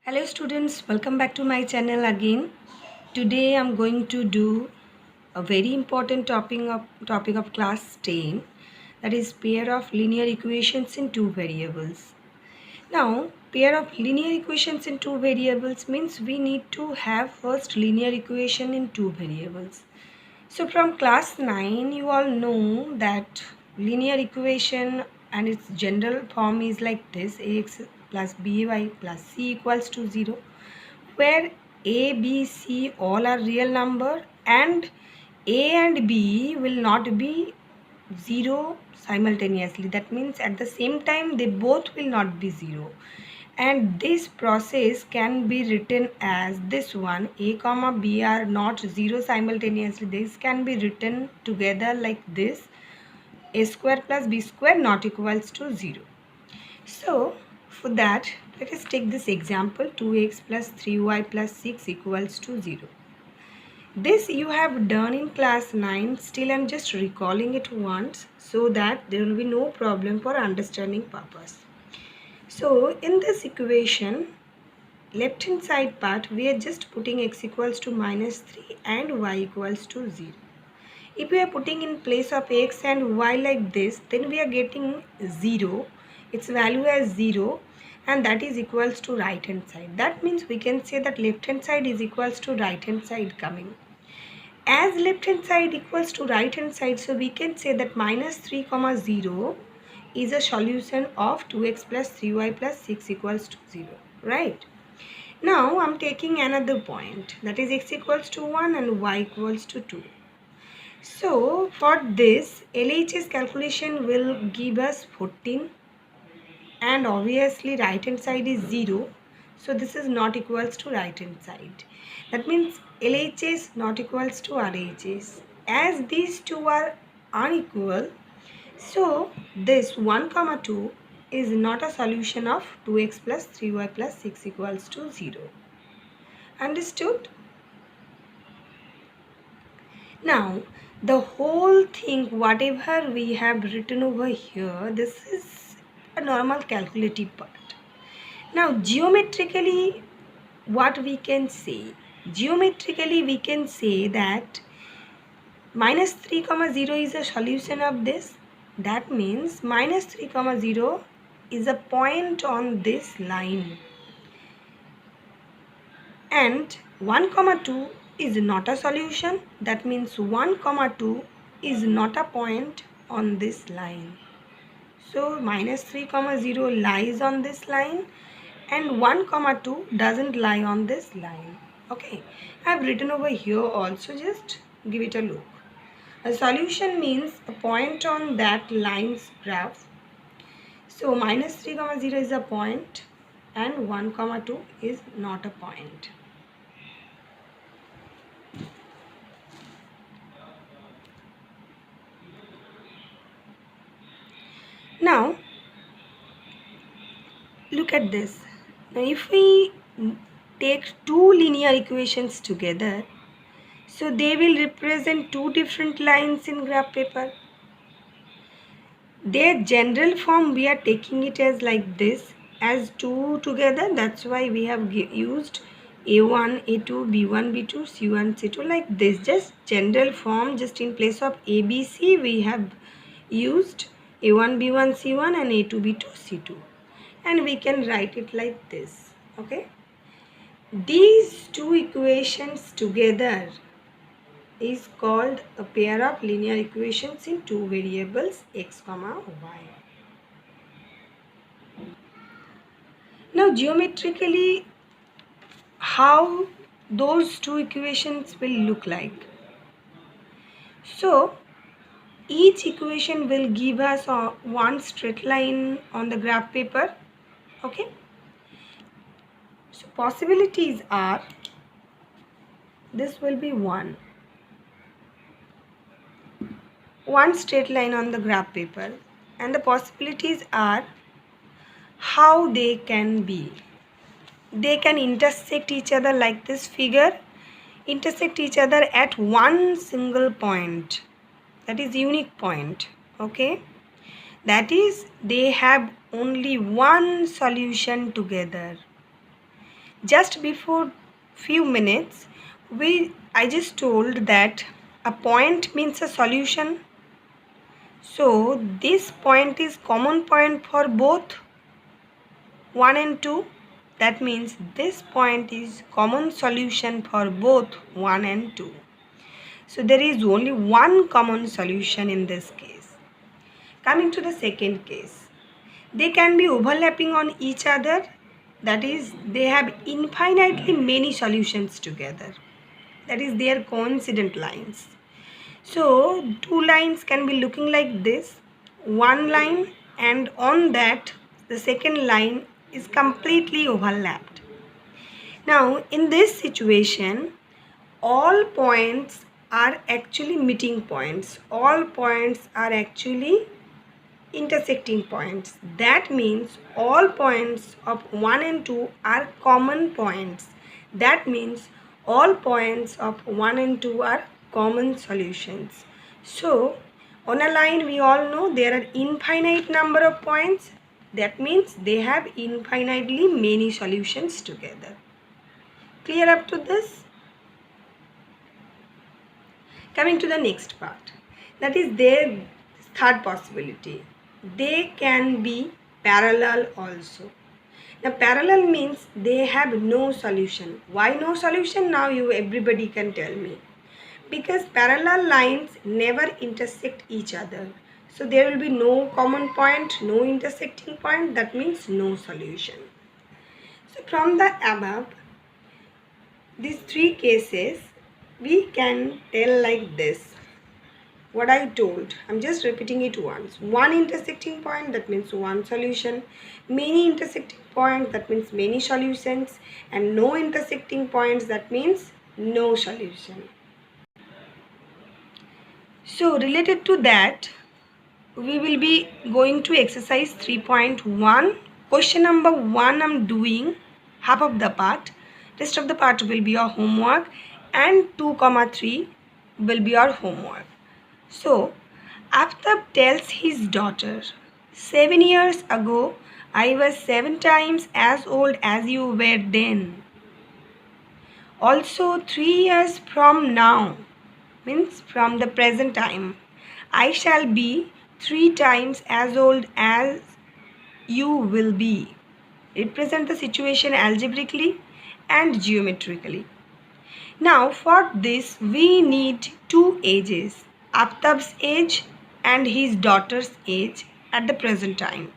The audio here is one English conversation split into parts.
Hello students, welcome back to my channel again. Today I'm going to do a very important topic of class 10, that is pair of linear equations in two variables. Now, pair of linear equations in two variables means we need to have first linear equation in two variables. So from class 9 you all know that linear equation and its general form is like this: ax plus by plus c equals to 0, where a, b, c all are real number and a and b will not be 0 simultaneously. That means at the same time they both will not be 0, and this process can be written as this one: a comma b are not 0 simultaneously. This can be written together like this: a square plus b square not equals to 0. So for that, let us take this example: 2x plus 3y plus 6 equals to 0. This you have done in class 9, still I am just recalling it once so that there will be no problem for understanding purpose. So in this equation, left hand side part we are just putting x equals to minus 3 and y equals to 0. If we are putting in place of x and y like this, then we are getting 0, its value as 0, and that is equals to right hand side. That means we can say that left hand side is equals to right hand side coming. As left hand side equals to right hand side, so we can say that minus 3 comma 0 is a solution of 2x plus 3y plus 6 equals to 0, right? Now I'm taking another point, that is x equals to 1 and y equals to 2. So for this, LHS calculation will give us 14, and obviously right hand side is 0. So this is not equals to right hand side. That means LHS not equals to RHS. As these two are unequal, so this 1 comma 2 is not a solution of 2x plus 3y plus 6 equals to 0. Understood? Now, the whole thing, whatever we have written over here, this is a normal calculative part. Now, geometrically, what we can say? Geometrically, we can say that minus 3 comma 0 is a solution of this. That means minus 3 comma 0 is a point on this line, and 1 comma 2 is not a solution. That means 1 comma 2 is not a point on this line. So minus 3 comma 0 lies on this line, and 1 comma 2 doesn't lie on this line. Okay, I have written over here also, just give it a look. A solution means a point on that line's graph. So minus 3 comma 0 is a point and 1 comma 2 is not a point. Now look at this. Now if we take two linear equations together, so they will represent two different lines in graph paper. Their general form we are taking it as like this, as two together. That's why we have used a1 a2 b1 b2 c1 c2 like this. Just general form, just in place of abc we have used a1 b1 c1 and a2 b2 c2, and we can write it like this. Okay, these two equations together is called a pair of linear equations in two variables x comma y. Now geometrically, how those two equations will look like? So each equation will give us one straight line on the graph paper. Okay, so possibilities are, this will be one straight line on the graph paper, and the possibilities are how they can be. They can intersect each other like this figure, intersect each other at one single point, that is unique point. Okay, that is they have only one solution together. Just before few minutes, I just told that a point means a solution. So this point is common point for both 1 and 2. That means this point is common solution for both 1 and 2. So there is only one common solution in this case. Coming to the second case, they can be overlapping on each other. That is, they have infinitely many solutions together. That is, they are coincident lines. So two lines can be looking like this, one line, and on that the second line is completely overlapped. Now in this situation, all points are actually meeting points. All points are actually intersecting points. That means all points of 1 and 2 are common points. That means all points of 1 and 2 are common solutions. So on a line we all know there are infinite number of points. That means they have infinitely many solutions together. Clear up to this? Coming to the next part, that is their third possibility. They can be parallel also. Now parallel means they have no solution. Why no solution? Now everybody can tell me. Because parallel lines never intersect each other. So there will be no common point, no intersecting point. That means no solution. So from the above, these three cases, we can tell like this. What I told, I'm just repeating it once. One intersecting point, that means one solution. Many intersecting points, that means many solutions. And no intersecting points, that means no solution. So related to that, we will be going to exercise 3.1. Question number 1 I'm doing half of the part. Rest of the part will be your homework, and 2,3 will be your homework. So Aftab tells his daughter, 7 years ago I was 7 times as old as you were then. Also 3 years from now, means from the present time, I shall be 3 times as old as you will be. Represent the situation algebraically and geometrically. Now for this we need two ages, Aftab's age and his daughter's age at the present time.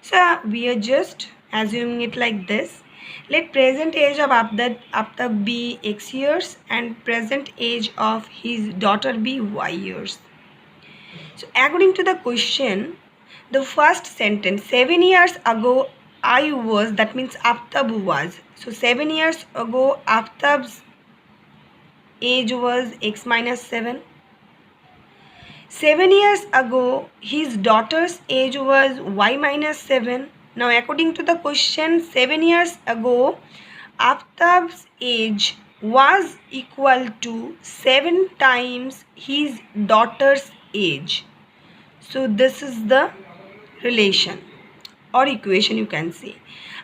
So we are just assuming it like this. Let present age of Aftab be x years and present age of his daughter be y years. So according to the question, the first sentence, 7 years ago I was, that means Aftab was. So 7 years ago Aftab's age was x minus 7. 7 years ago his daughter's age was y minus 7. Now according to the question, 7 years ago Aftab's age was equal to 7 times his daughter's age. So this is the relation or equation you can say.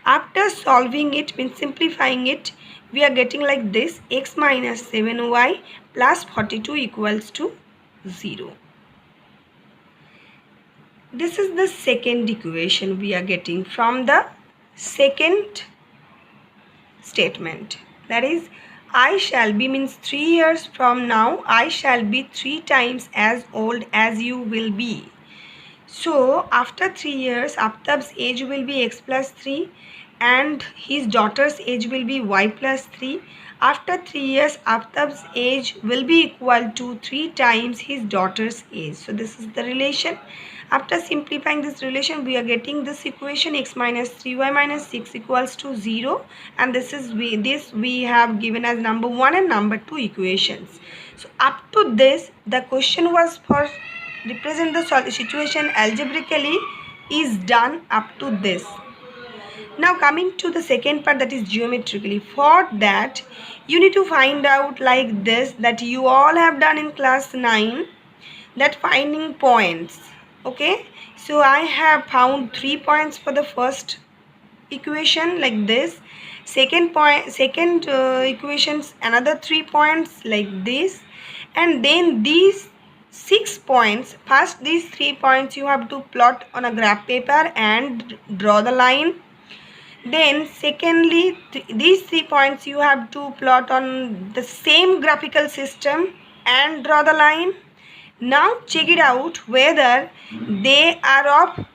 After solving it, means simplifying it, we are getting like this: x minus 7y plus 42 equals to 0. This is the second equation we are getting from the second statement. That is, I shall be means 3 years from now I shall be 3 times as old as you will be. So after 3 years Aftab's age will be x plus 3 and his daughter's age will be y plus 3. After 3 years Aftab's age will be equal to 3 times his daughter's age. So this is the relation. After simplifying this relation, we are getting this equation: x minus 3y minus 6 equals to 0, and this we have given as number 1 and number 2 equations. So up to this, the question was for represent the situation algebraically is done up to this. Now coming to the second part, that is geometrically. For that you need to find out like this, that you all have done in class 9, that finding points. Okay, so I have found 3 points for the first equation like this. second equations another 3 points like this, and then these 6 points, first these 3 points you have to plot on a graph paper and draw the line. Then secondly, these 3 points you have to plot on the same graphical system and draw the line. Now check it out whether they are of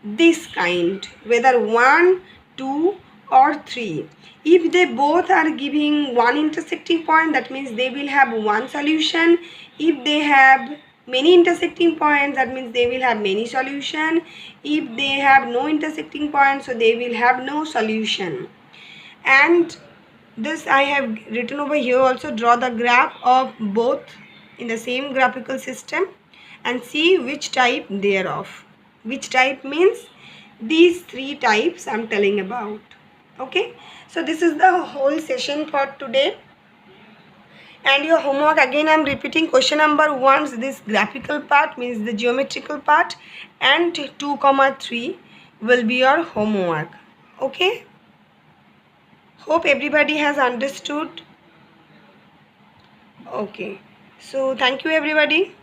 this kind, whether 1, 2 or 3. If they both are giving one intersecting point, that means they will have one solution. If they have many intersecting points, that means they will have many solution. If they have no intersecting points, so they will have no solution. And this I have written over here also. Draw the graph of both in the same graphical system and see which type they are of. Which type means these 3 types I'm telling about. Okay, so this is the whole session for today. And your homework, again I'm repeating, question number 1, this graphical part means the geometrical part, and 2, 3 will be your homework. Okay, hope everybody has understood. Okay, so thank you everybody.